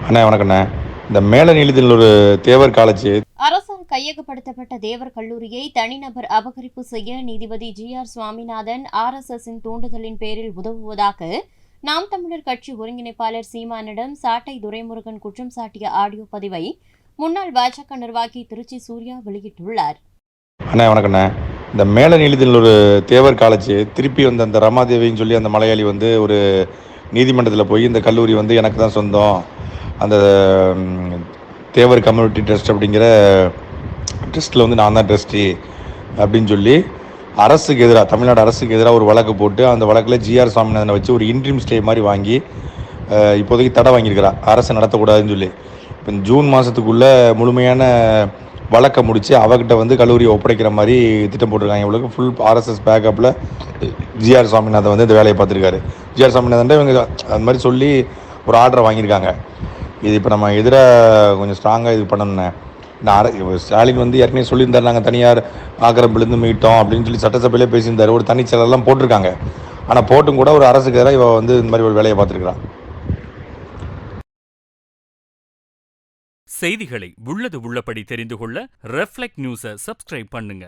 அண்ணா வணக்கண்ணே. இந்த மேலநீளத்தில் ஒரு தேவர் காலேஜ் அரசால் கையகப்படுத்தப்பட்ட தேவர் கல்லூரியை தனிநபர் அபகரிப்பு செய்ய நீதிபதி GR சுவாமிநாதன் RSSின் தூண்டுதலின் பேரில் உதவுவதாக நாம் தமிழர் கட்சி ஒருங்கிணைப்பாளர் சீமானிடம் சாட்டை துரைமுருகன் குற்றம் சாட்டிய ஆடியோ பதிவை முன்னாள் பாஜக நிர்வாகி திருச்சி சூர்யா வெளியிட்டுள்ளார். அண்ணா வணக்கண்ணே. இந்த மேலநீளத்தில் ஒரு தேவர் காலேஜ் திருப்பி வந்து அந்த ரமாதேவின்னு சொல்லி அந்த மலையாளி வந்து ஒரு நீதிமன்றத்தில் போய் இந்த கல்லூரி வந்து எனக்கு தான் சொந்தம், அந்த தேவர் கம்யூனிட்டி ட்ரஸ்ட் அப்படிங்கிற ட்ரஸ்ட்டில் வந்து நான் தான் ட்ரஸ்டி அப்படின்னு சொல்லி அரசுக்கு எதிராக, தமிழ்நாடு அரசுக்கு எதிராக ஒரு வழக்கு போட்டு அந்த வழக்கில் GR சுவாமிநாதனை வச்சு ஒரு இன்ட்ரீம் ஸ்டே மாதிரி வாங்கி இப்போதைக்கு தடை வாங்கியிருக்கிறா அரசு நடத்தக்கூடாதுன்னு சொல்லி. இப்போ ஜூன் மாதத்துக்குள்ளே முழுமையான வழக்கை முடித்து அவகிட்ட வந்து கல்லூரியை ஒப்படைக்கிற மாதிரி திட்டம் போட்டிருக்காங்க. இவங்களுக்கு ஃபுல் RSS பேக்கப்பில் GR சுவாமிநாதன் வந்து இந்த வேலையை பார்த்துருக்காரு. GR சுவாமிநாதன் இவங்க அது மாதிரி சொல்லி ஒரு ஆர்டரை வாங்கியிருக்காங்க. இது இப்போ நம்ம எதிராக கொஞ்சம் ஸ்ட்ராங்காக இது பண்ணணுண்ணே. ஸ்டாலின் வந்து ஏற்கனவே சொல்லியிருந்தார், நாங்கள் தனியார் ஆக்கிரமிப்பிலிருந்து மீட்டோம் அப்படின்னு சொல்லி சட்டசபையிலே பேசியிருந்தார். ஒரு தனிச்செயலெல்லாம் போட்டிருக்காங்க. ஆனால் போட்டும் கூட ஒரு அரசுக்கு எதிராக இவ வந்து இந்த மாதிரி ஒரு வேலையை பார்த்துருக்குறான். செய்திகளை உள்ளது உள்ளபடி தெரிந்து கொள்ள ரெஃப்ளெக்ட் நியூஸை சப்ஸ்கிரைப் பண்ணுங்க.